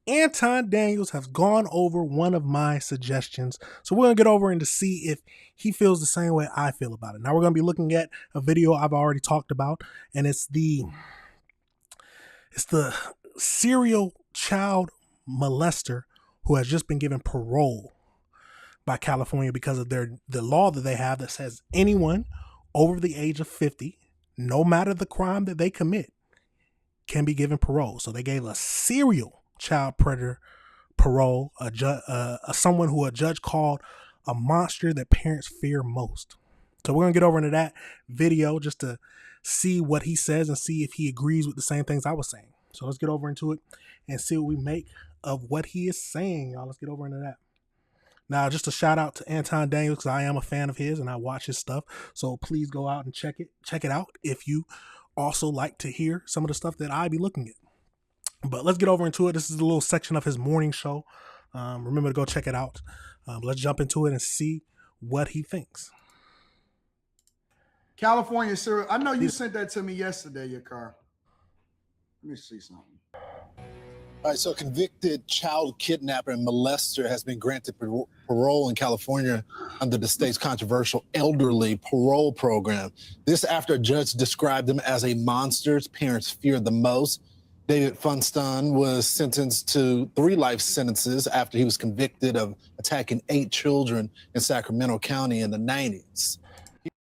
Anton Daniels has gone over one of my suggestions. So we're going to get over and to see if he feels the same way I feel about it. Now we're going to be looking at a video I've already talked about, and it's the serial child molester who has just been given parole by California because of the law that they have that says anyone over the age of 50, no matter the crime that they commit, can be given parole. So they gave a serial child predator parole, someone who a judge called a monster that parents fear most. So we're gonna get over into that video just to see what he says and see if he agrees with the same things I was saying. So let's get over into it and see what we make of what he is saying, y'all. Let's get over into that. Now, just a shout out to Anton Daniels because I am a fan of his and I watch his stuff. So please go out and check it out if you also like to hear some of the stuff that I be looking at. But let's get over into it. This is a little section of his morning show. Remember to go check it out. Let's jump into it and see what he thinks. California, sir. I know you sent that to me yesterday, your car. Let me see something. All right, so a convicted child kidnapper and molester has been granted parole in California under the state's controversial elderly parole program. This after a judge described him as a monster parents feared the most. David Funston was sentenced to 3 life sentences after he was convicted of attacking 8 children in Sacramento County in the 90s.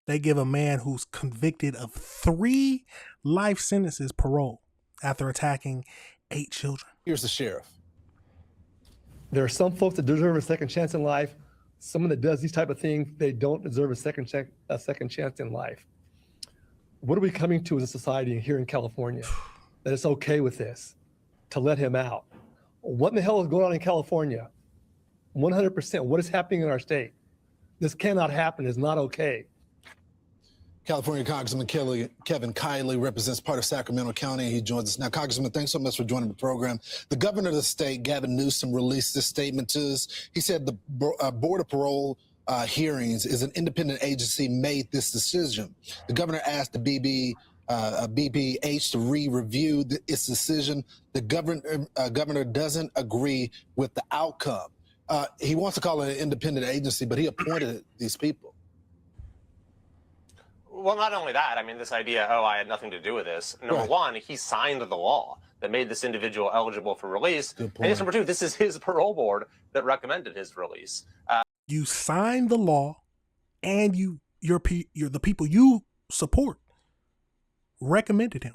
They give a man who's convicted of 3 life sentences parole after attacking 8 children. Here's the sheriff. There are some folks that deserve a second chance in life. Someone that does these type of things, they don't deserve a second chance in life. What are we coming to as a society here in California? That it's okay with this, to let him out. What in the hell is going on in California? 100%, what is happening in our state? This cannot happen, it's not okay. California Congressman Kevin Kiley represents part of Sacramento County. He joins us now. Congressman, thanks so much for joining the program. The governor of the state, Gavin Newsom, released this statement to us. He said the Board of Parole hearings is an independent agency made this decision. The governor asked the BPH to re-review its decision. The governor doesn't agree with the outcome. He wants to call it an independent agency, but he appointed these people. Well, not only that, I mean, this idea, oh, I had nothing to do with this. Number one, he signed the law that made this individual eligible for release. And number 2, this is his parole board that recommended his release. You signed the law, and you're the people you support recommended him.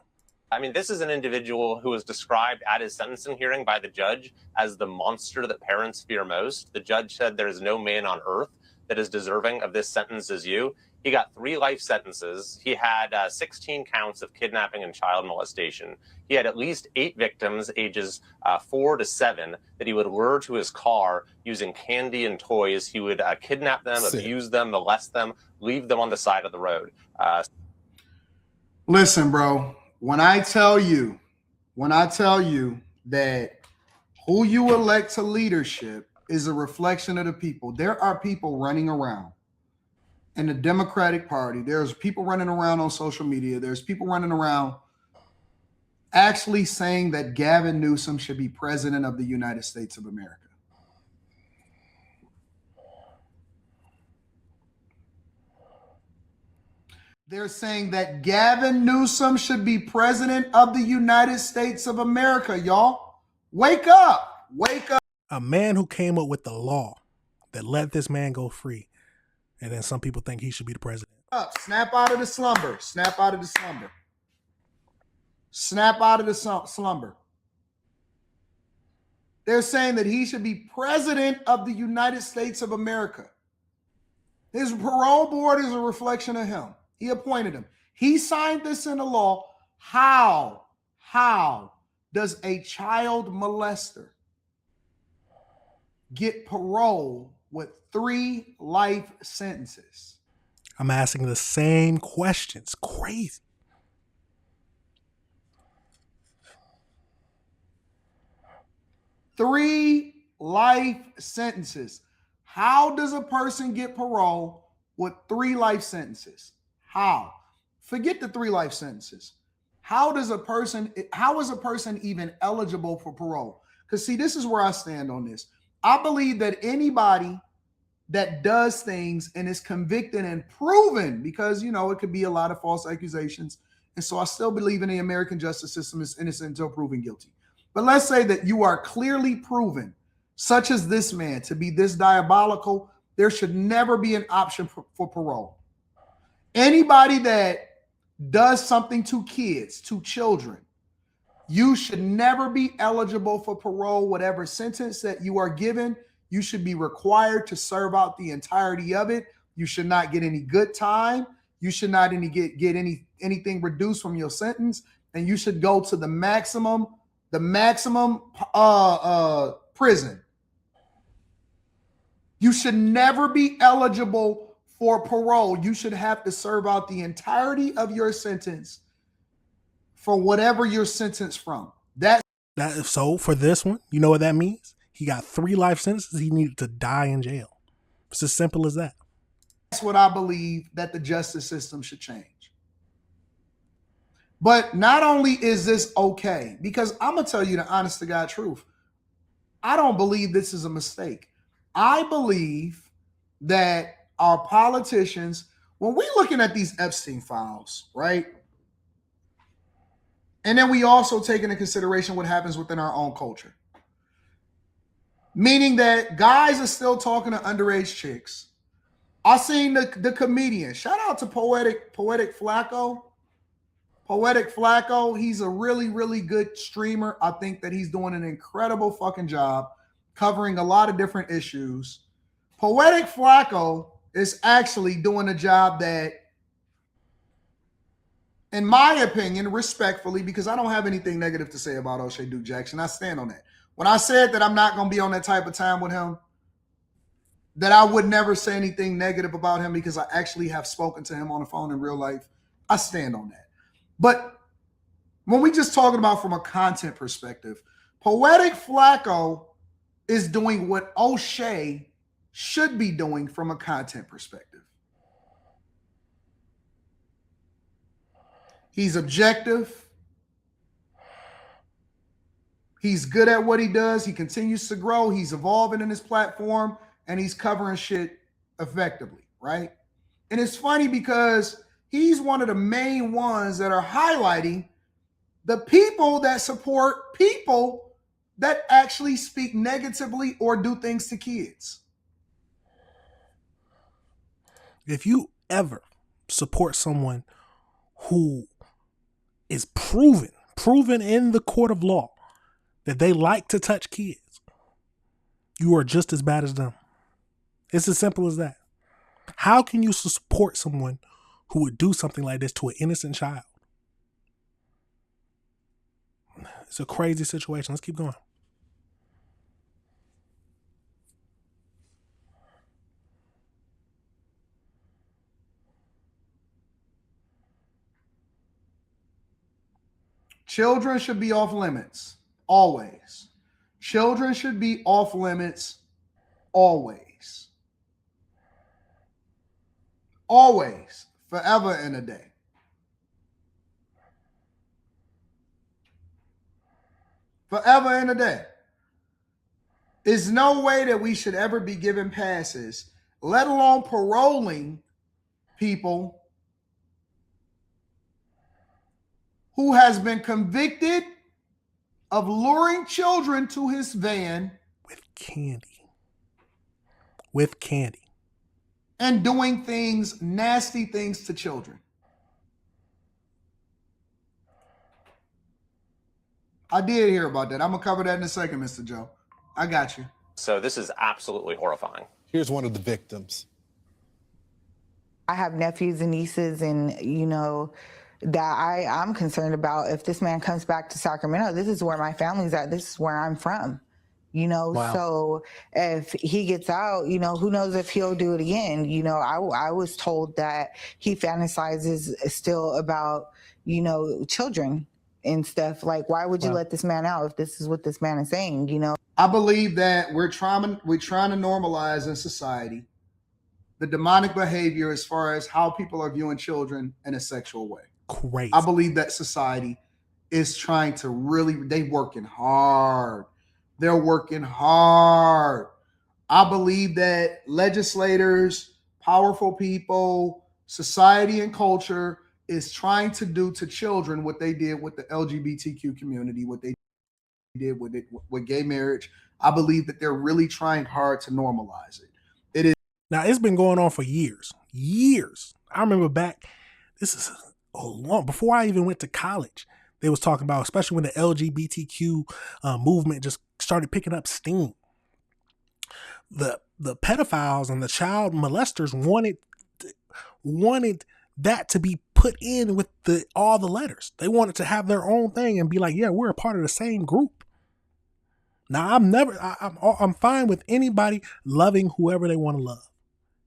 I mean, this is an individual who was described at his sentencing hearing by the judge as the monster that parents fear most. The judge said there is no man on earth that is deserving of this sentence as you. He got 3 life sentences. He had 16 counts of kidnapping and child molestation. He had at least 8 victims, ages 4 to 7, that he would lure to his car using candy and toys. He would kidnap them, abuse them, molest them, leave them on the side of the road. Listen, bro, when I tell you that who you elect to leadership is a reflection of the people, there are people running around in the Democratic Party. There's people running around on social media. There's people running around actually saying that Gavin Newsom should be president of the United States of America. They're saying that Gavin Newsom should be president of the United States of America, y'all. Wake up. Wake up. A man who came up with the law that let this man go free. And then some people think he should be the president. Snap out of the slumber. Snap out of the slumber. Snap out of the slumber. They're saying that he should be president of the United States of America. His parole board is a reflection of him. He appointed him. He signed this into law. How does a child molester get parole with 3 life sentences? I'm asking the same questions. Crazy. Three life sentences. How does a person get parole with 3 life sentences? How? Forget the 3 life sentences. How is a person even eligible for parole? Because see, this is where I stand on this. I believe that anybody that does things and is convicted and proven, because, you know, it could be a lot of false accusations. And so I still believe in the American justice system is innocent until proven guilty. But let's say that you are clearly proven, such as this man, to be this diabolical, there should never be an option for parole. Anybody that does something to kids, to children, you should never be eligible for parole. Whatever sentence that you are given, you should be required to serve out the entirety of it. You should not get any good time. You should not get anything reduced from your sentence, and you should go to the maximum prison. You should never be eligible for parole. You should have to serve out the entirety of your sentence for whatever you're sentenced from. So for this one, you know what that means? He got 3 life sentences. He needed to die in jail. It's as simple as that. That's what I believe that the justice system should change. But not only is this okay, because I'm going to tell you the honest to God truth, I don't believe this is a mistake. I believe that our politicians, when we're looking at these Epstein files, right? And then we also take into consideration what happens within our own culture. Meaning that guys are still talking to underage chicks. I seen the comedian. Shout out to Poetic Flacco. Poetic Flacco, he's a really, really good streamer. I think that he's doing an incredible fucking job covering a lot of different issues. Poetic Flacco is actually doing a job that, in my opinion, respectfully, because I don't have anything negative to say about O'Shea Duke Jackson, I stand on that. When I said that I'm not going to be on that type of time with him, that I would never say anything negative about him because I actually have spoken to him on the phone in real life, I stand on that. But when we just talking about from a content perspective, Poetic Flacco is doing what O'Shea should be doing from a content perspective. He's objective. He's good at what he does. He continues to grow. He's evolving in his platform, and he's covering shit effectively, right? And it's funny because he's one of the main ones that are highlighting the people that support people that actually speak negatively or do things to kids. If you ever support someone who is proven in the court of law that they like to touch kids, you are just as bad as them. It's as simple as that. How can you support someone who would do something like this to an innocent child? It's a crazy situation. Let's keep going. Children should be off limits, always. Children should be off limits, always. Always, forever and a day. Forever and a day. There's no way that we should ever be given passes, let alone paroling people who has been convicted of luring children to his van with candy. With candy. And doing things, nasty things to children. I did hear about that. I'm going to cover that in a second, Mr. Joe. I got you. So this is absolutely horrifying. Here's one of the victims. I have nephews and nieces, and, you know, that I'm concerned about. If this man comes back to Sacramento, this is where my family's at. This is where I'm from, you know. Wow. So if he gets out, you know, who knows if he'll do it again. You know, I was told that he fantasizes still about, you know, children and stuff. Like, why would you let this man out if this is what this man is saying, you know? I believe that we're trying to normalize in society the demonic behavior as far as how people are viewing children in a sexual way. Crazy. I believe that society is trying to really, they working hard They're working hard. I believe that legislators, powerful people, society and culture is trying to do to children what they did with the LGBTQ community, what they did with gay marriage. I believe that they're really trying hard to normalize it. It is. Now, it's been going on for years. Years. I remember back, this is long, before I even went to college, they was talking about, especially when the LGBTQ movement just started picking up steam. The pedophiles and the child molesters wanted that to be put in with all the letters. They wanted to have their own thing and be like, yeah, we're a part of the same group. Now, I'm fine with anybody loving whoever they want to love,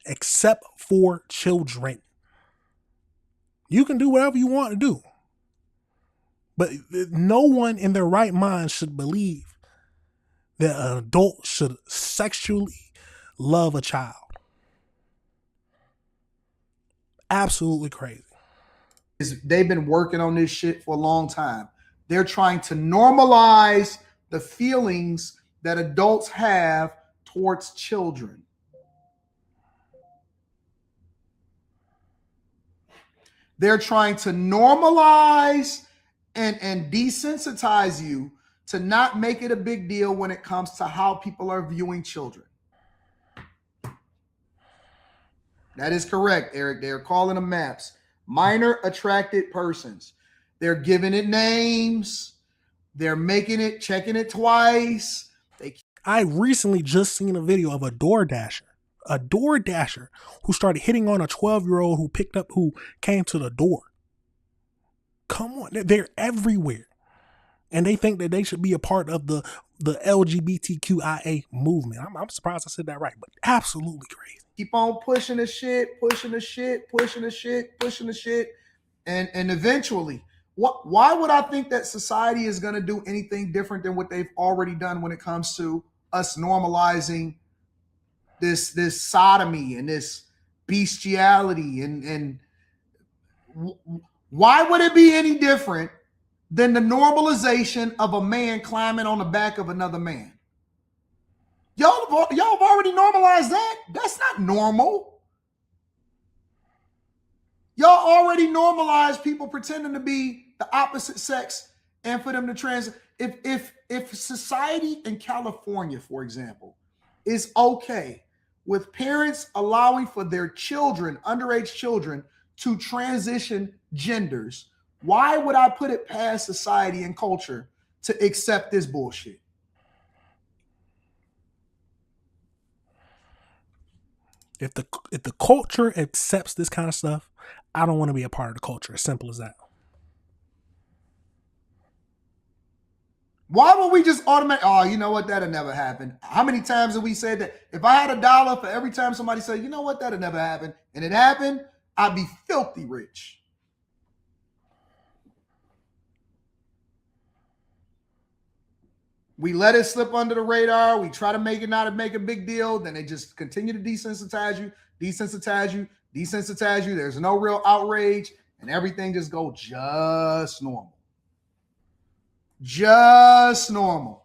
except for children. You can do whatever you want to do, but no one in their right mind should believe that an adult should sexually love a child. Absolutely crazy. They've been working on this shit for a long time. They're trying to normalize the feelings that adults have towards children. They're trying to normalize and desensitize you to not make it a big deal when it comes to how people are viewing children. That is correct, Eric. They're calling them MAPS, minor attracted persons. They're giving it names. They're making it, checking it twice. I recently just seen a video of a DoorDasher who started hitting on a 12-year-old who came to the door. Come on, they're everywhere. And they think that they should be a part of the LGBTQIA movement. I'm surprised I said that right, but absolutely crazy. Keep on pushing the shit. And eventually, why would I think that society is going to do anything different than what they've already done when it comes to us normalizing this sodomy and this bestiality? And why would it be any different than the normalization of a man climbing on the back of another man? Y'all have already normalized that. That's not normal. Y'all already normalized people pretending to be the opposite sex and for them to trans. If society in California, for example, is okay with parents allowing for their children, underage children, to transition genders, why would I put it past society and culture to accept this bullshit? If the culture accepts this kind of stuff, I don't want to be a part of the culture. As simple as that. Why would we just automatically, oh, you know what, that'll never happen? How many times have we said that? If I had $1 for every time somebody said, you know what, that'll never happen, and it happened, I'd be filthy rich. We let it slip under the radar. We try to make it not make a big deal. Then they just continue to desensitize you. There's no real outrage, and everything just go just normal. Just normal.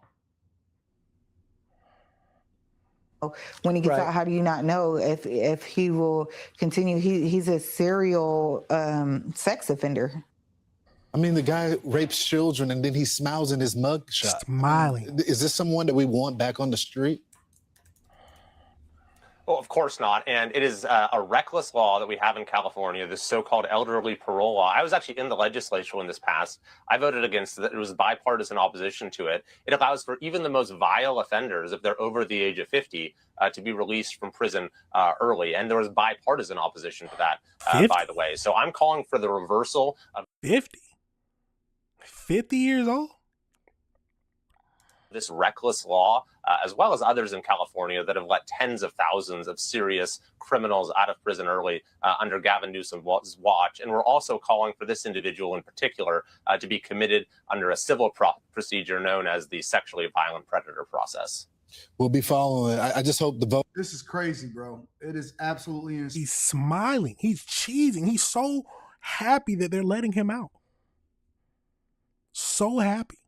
When he gets Right. out, how do you not know if he will continue? He's a serial sex offender. I mean, the guy rapes children and then he smiles in his mugshot. Smiling. Is this someone that we want back on the street? Well, of course not. And it is a reckless law that we have in California, this so-called elderly parole law. I was actually in the legislature when this passed. I voted against it. It was bipartisan opposition to it. It allows for even the most vile offenders, if they're over the age of 50, to be released from prison early. And there was bipartisan opposition to that, by the way. So I'm calling for the reversal of 50 years old? This reckless law, as well as others in California that have let tens of thousands of serious criminals out of prison early under Gavin Newsom's watch. And we're also calling for this individual in particular to be committed under a civil procedure known as the sexually violent predator process. We'll be following. I just hope the vote. This is crazy, bro. It is absolutely insane. He's smiling. He's cheesing. He's so happy that they're letting him out. So happy.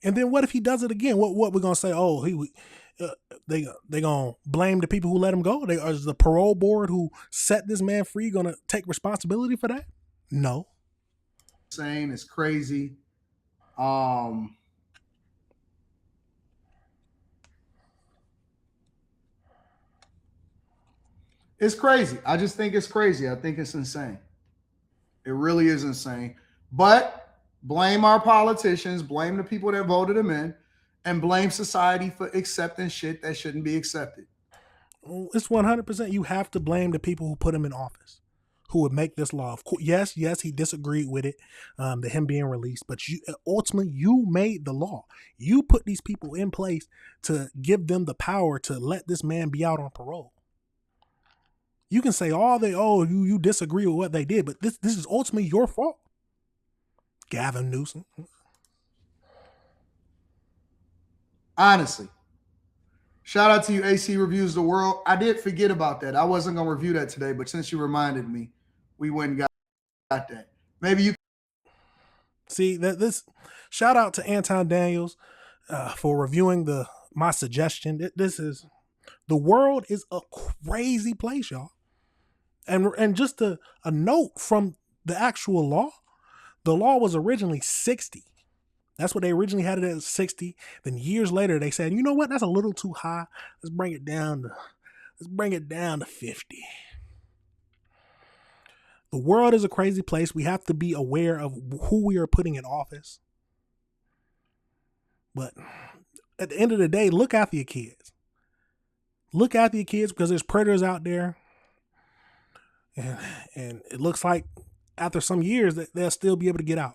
And then what if he does it again? What we're gonna say? Oh, they gonna blame the people who let him go? Is the parole board who set this man free gonna take responsibility for that? No. Saying it's crazy. It's crazy. I just think it's crazy. I think it's insane. It really is insane. But blame our politicians, blame the people that voted him in, and blame society for accepting shit that shouldn't be accepted. It's 100%. You have to blame the people who put him in office, who would make this law. Of course, yes, he disagreed with it, him being released, but ultimately you made the law. You put these people in place to give them the power to let this man be out on parole. You can say you disagree with what they did, but this is ultimately your fault. Gavin Newsom. Honestly. Shout out to you, AC Reviews the World. I did forget about that. I wasn't going to review that today, but since you reminded me, we went and got that. Maybe you see that this shout out to Anton Daniels for reviewing my suggestion. The world is a crazy place, y'all. And just a note from the actual law, the law was originally 60. That's what they originally had it at, 60. Then years later, they said, you know what? That's a little too high. Let's bring it down to 50. The world is a crazy place. We have to be aware of who we are putting in office. But at the end of the day, look after your kids. Look after your kids, because there's predators out there. And it looks like after some years that they'll still be able to get out.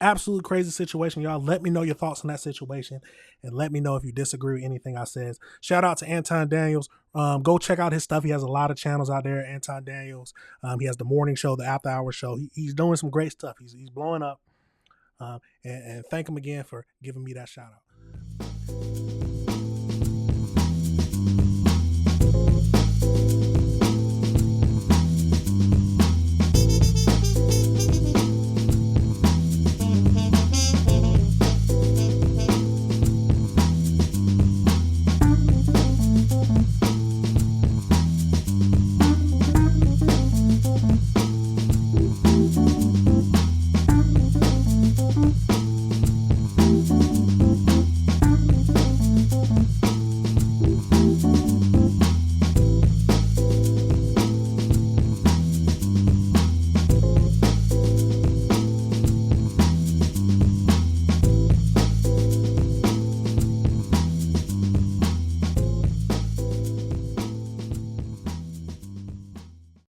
Absolute crazy situation, y'all. Let me know your thoughts on that situation, and let me know if you disagree with anything I said. Shout out to Anton Daniels. Go check out his stuff. He has a lot of channels out there. Anton Daniels. He has the morning show, the after hour show. He's doing some great stuff. He's blowing up. And thank him again for giving me that shout out.